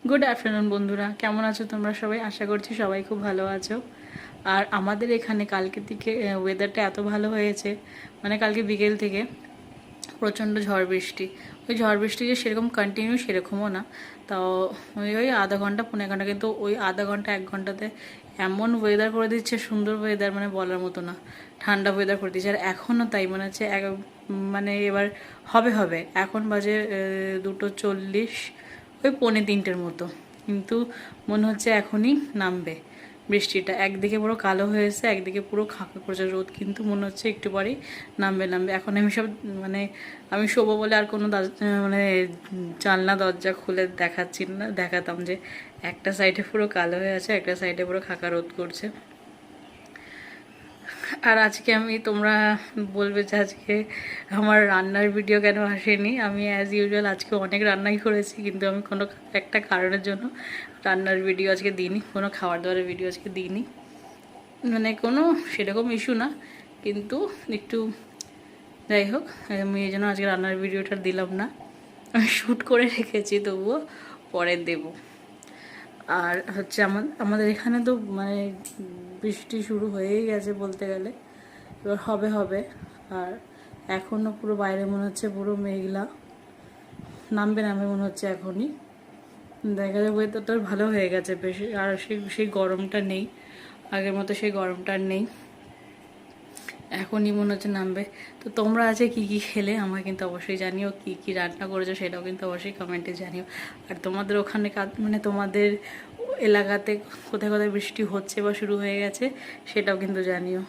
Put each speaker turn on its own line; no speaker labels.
Good afternoon বন্ধুরা, কেমন আছো তোমরা সবাই? আশা করছি সবাই খুব ভালো আছো। আর আমাদের এখানে কালকে থেকে ওয়েদারটা এত ভালো হয়েছে, মানে কালকে বিকেল থেকে প্রচণ্ড ঝড় বৃষ্টি। ওই ঝড় বৃষ্টি যে সেরকম কন্টিনিউ সেরকমও না, তাও ওই আধা ঘন্টা 15 ঘন্টা, কিন্তু ওই আধা ঘন্টা 1 ঘন্টাতে এমন ওয়েদার করে দিচ্ছে, সুন্দর ওয়েদার, মানে বলার মতো না। ঠান্ডা ওয়েদার করে দিচ্ছে। আর এখনও তাই মনে হচ্ছে মানে এবার হবে হবে। এখন বাজে 2:40, ওই 2:45-এর মতো, কিন্তু মনে হচ্ছে এখনই নামবে বৃষ্টিটা। একদিকে পুরো কালো হয়েছে, একদিকে পুরো খাকা করেছে রোদ, কিন্তু মনে হচ্ছে একটু পরেই নামবে নামবে। এখন আমি সব মানে আমি শোবো বলে আর কোনো মানে জানলা দরজা খুলে দেখাতাম যে একটা সাইডে পুরো কালো হয়ে আছে, একটা সাইডে পুরো খাকা রোদ করছে। আর আজকে তোমরা বলবে যে আজকে আমার রান্নার ভিডিও কেন আসেনি। আমি অ্যাজ ইউজুয়াল আজকে অনেক রান্নাই করেছি, কিন্তু আমি কোনো একটা কারণের জন্য রান্নার ভিডিও আজকে দিইনি, কোনো খাবার দাবারের ভিডিও আজকে দিইনি। মানে কোনো সেরকম ইস্যু না, কিন্তু একটু যাই হোক, আমি এই জন্য আজকে রান্নার ভিডিওটা দিলাম না। আমি শ্যুট করে রেখেছি, তবুও পরে দেবো। আর হচ্ছে আমাদের এখানে তো মানে বৃষ্টি শুরু হয়েই গেছে বলতে গেলে, এবার হবে হবে। আর এখনও পুরো বাইরে মনে হচ্ছে পুরো মেঘলা, নামবে নামবে মনে হচ্ছে এখনই। দেখা যায় ওয়েদারটা ভালো হয়ে গেছে বেশি, আর সেই গরমটা নেই, আগের মতো সেই গরমটা আর নেই। এখনই মনে হচ্ছে নামবে। তো তোমরা আছে কি কি খেলে আমাকে কিন্তু অবশ্যই জানিও, কি কি রান্না করেছো সেটাও কিন্তু অবশ্যই কমেন্টে জানিও। আর তোমাদের ওখানে মানে তোমাদের এলাকাতে কোথায় কোথায় বৃষ্টি হচ্ছে বা শুরু হয়ে গেছে সেটাও কিন্তু জানিও।